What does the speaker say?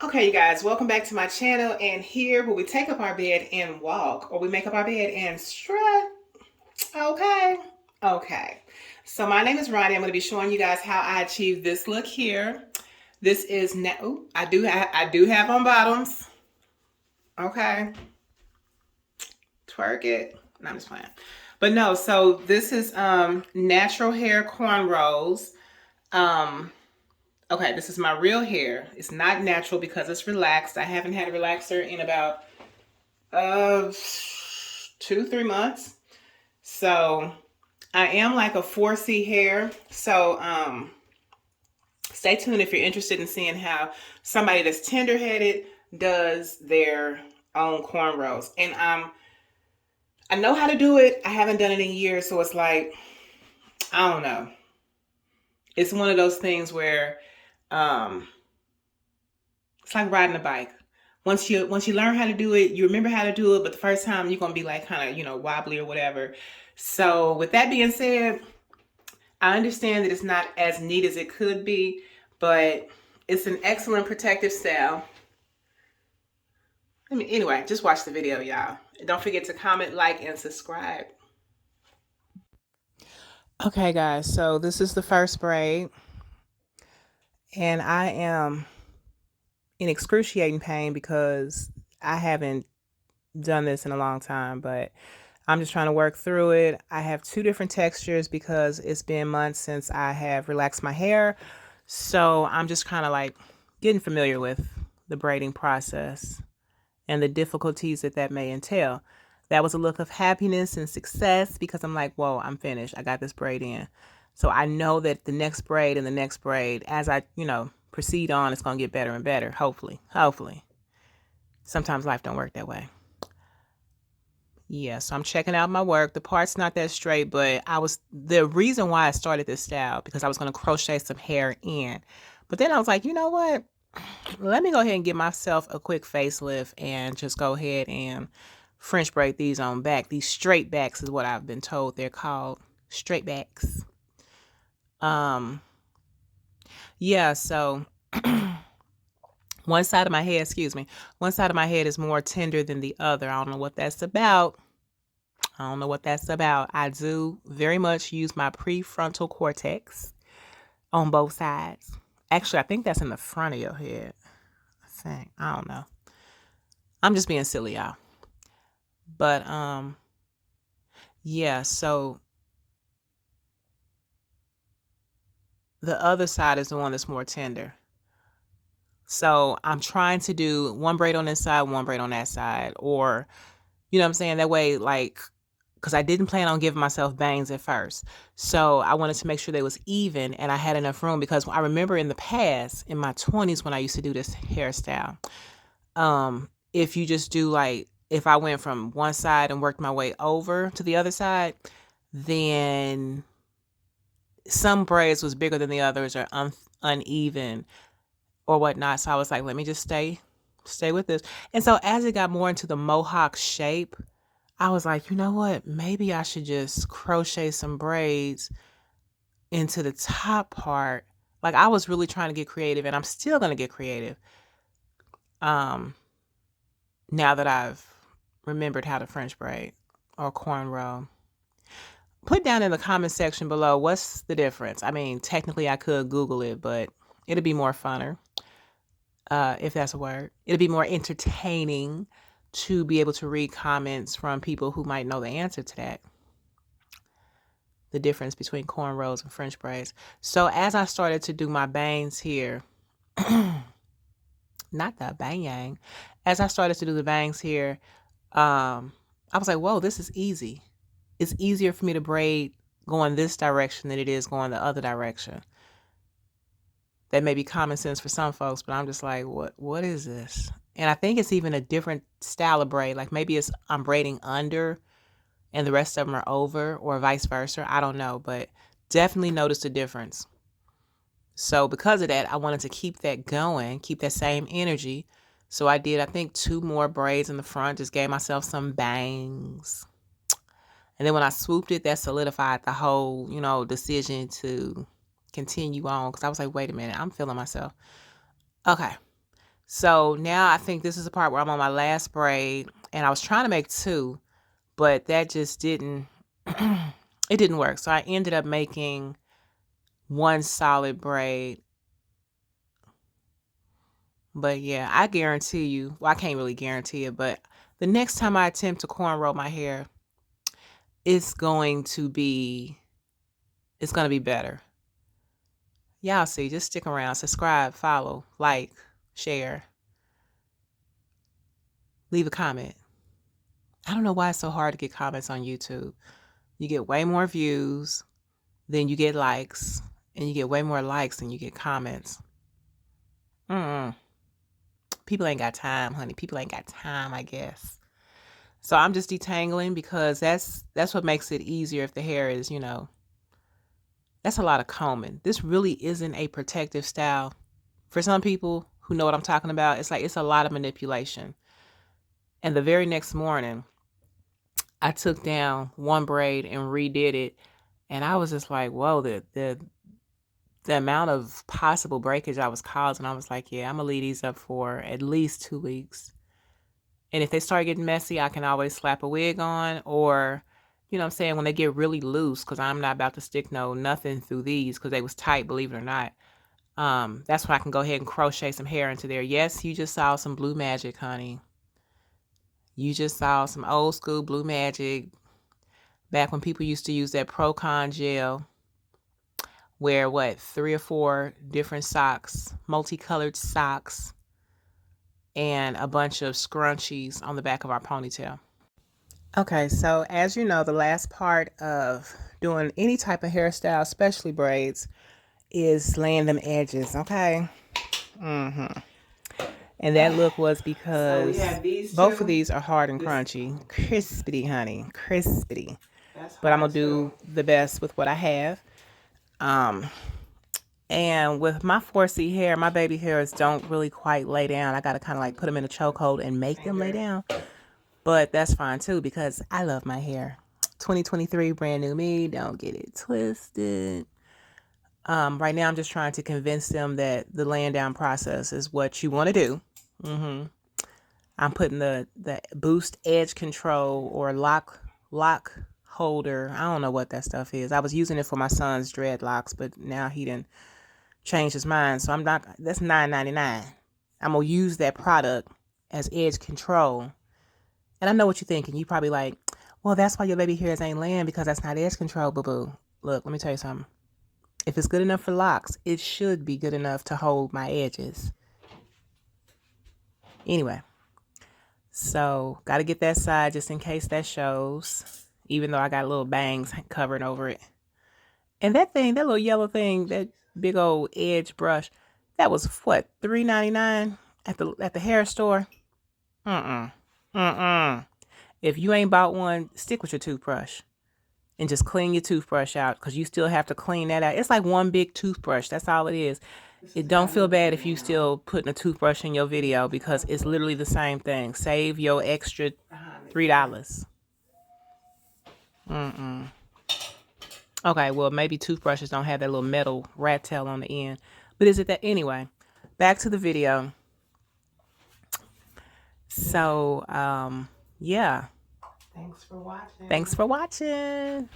Okay, you guys, welcome back to my channel. And here where we take up our bed and walk, or we make up our bed and strut. Okay. Okay. So my name is Ronnie. I'm going to be showing you guys how I achieve this look here. This is now. I do have on bottoms. Okay. Twerk it. No, I'm just playing. But no, so this is natural hair cornrows. Um Okay, this is my real hair. It's not natural because it's relaxed. I haven't had a relaxer in about 2-3 months. So I am like a 4C hair. So stay tuned if you're interested in seeing how somebody that's tender-headed does their own cornrows. And I know how to do it. I haven't done it in years, so it's like, I don't know. It's one of those things where um it's like riding a bike. Once you learn how to do it, you remember how to do it, but the first time you're gonna be like kind of, wobbly or whatever. So with that being said, I understand that it's not as neat as it could be, but it's an excellent protective style. Anyway, just watch the video, y'all. Don't forget to comment, like, and subscribe. Okay, guys, so this is the first braid, and I am in excruciating pain because I haven't done this in a long time, but I'm just trying to work through it. I have two different textures because it's been months since I have relaxed my hair. So I'm just kind of like getting familiar with the braiding process and the difficulties that may entail. That was a look of happiness and success because I'm like, whoa, I'm finished. I got this braid in. So I know that the next braid and the next braid, as I, proceed on, it's going to get better and better. Hopefully. Sometimes life don't work that way. Yeah, so I'm checking out my work. The part's not that straight, but the reason why I started this style because I was going to crochet some hair in. But then I was like, you know what? Let me go ahead and give myself a quick facelift and just go ahead and French braid these on back. These straight backs is what I've been told they're called. Straight backs. Yeah, so one side of my head is more tender than the other. I don't know what that's about. I do very much use my prefrontal cortex on both sides. Actually, I think that's in the front of your head. I don't know. I'm just being silly, y'all. But yeah, so the other side is the one that's more tender. So I'm trying to do one braid on this side, one braid on that side, or you know what I'm saying? That way, like, because I didn't plan on giving myself bangs at first. So I wanted to make sure they was even and I had enough room because I remember in the past, in my 20s when I used to do this hairstyle, if you just do like, if I went from one side and worked my way over to the other side, then some braids was bigger than the others or uneven or whatnot. So I was like, let me just stay with this. And so as it got more into the mohawk shape, I was like, you know what? Maybe I should just crochet some braids into the top part. Like I was really trying to get creative and I'm still going to get creative. Now that I've remembered how to French braid or cornrow. Put down in the comment section below, what's the difference? I mean, technically I could Google it, but it'd be more funner. If that's a word. It'd be more entertaining to be able to read comments from people who might know the answer to that. The difference between cornrows and French braids. So as I started to do my bangs here, not the bang, as I started to do the bangs here, I was like, whoa, this is easy. It's easier for me to braid going this direction than it is going the other direction. That may be common sense for some folks, but I'm just like, what is this? And I think it's even a different style of braid. Like maybe I'm braiding under and the rest of them are over or vice versa. I don't know, but definitely noticed the difference. So because of that, I wanted to keep that going, keep that same energy. So I did, I think 2 more braids in the front, just gave myself some bangs. And then when I swooped it, that solidified the whole, decision to continue on. Because I was like, wait a minute, I'm feeling myself. Okay. So now I think this is the part where I'm on my last braid, and I was trying to make 2, but that just didn't, it didn't work. So I ended up making 1 solid braid. But yeah, I guarantee you, well, I can't really guarantee it, but the next time I attempt to cornrow my hair, it's going to be better. Y'all see, just stick around, subscribe, follow, like, share, leave a comment. I don't know why it's so hard to get comments on YouTube. You get way more views than you get likes, and you get way more likes than you get comments. People ain't got time, honey. People ain't got time, I guess. So I'm just detangling because that's what makes it easier if the hair is, that's a lot of combing. This really isn't a protective style. For some people who know what I'm talking about, it's like it's a lot of manipulation. And the very next morning, I took down 1 braid and redid it, and I was just like, whoa, the amount of possible breakage I was causing. I was like, yeah, I'm gonna leave these up for at least 2 weeks. And if they start getting messy, I can always slap a wig on, or, you know what I'm saying, when they get really loose, because I'm not about to stick nothing through these because they was tight, believe it or not. That's when I can go ahead and crochet some hair into there. Yes, you just saw some blue magic, honey. You just saw some old school blue magic. Back when people used to use that Procon gel, wear 3 or 4 different socks, multicolored socks, and a bunch of scrunchies on the back of our ponytail. Okay, so as you know, the last part of doing any type of hairstyle, especially braids, is laying them edges, okay? And that look was because both of these are hard and crunchy. Crispity, honey, crispity. But I'm going to do the best with what I have. And with my 4C hair, my baby hairs don't really quite lay down. I got to kind of like put them in a chokehold and make them lay down. But that's fine too because I love my hair. 2023, brand new me. Don't get it twisted. Right now, I'm just trying to convince them that the laying down process is what you want to do. I'm putting the boost edge control or lock holder. I don't know what that stuff is. I was using it for my son's dreadlocks, but now he didn't change his mind. So I'm not. That's $9.99. I'm gonna use that product as edge control. And I know what you're thinking. You probably like, well, that's why your baby hairs ain't laying because that's not edge control, boo-boo. Look, let me tell you something. If it's good enough for locks, it should be good enough to hold my edges. Anyway, so got to get that side just in case that shows, even though I got little bangs covered over it. And that thing, that little yellow thing, that big old edge brush, that was what, $3.99 at the hair store? If you ain't bought one, stick with your toothbrush and just clean your toothbrush out because you still have to clean that out. It's like one big toothbrush. That's all it is. It don't feel bad if you still putting a toothbrush in your video because it's literally the same thing. Save your extra $3. Okay, well, maybe toothbrushes don't have that little metal rat tail on the end. But is it that? Anyway, back to the video. So, yeah. Thanks for watching. Thanks for watching.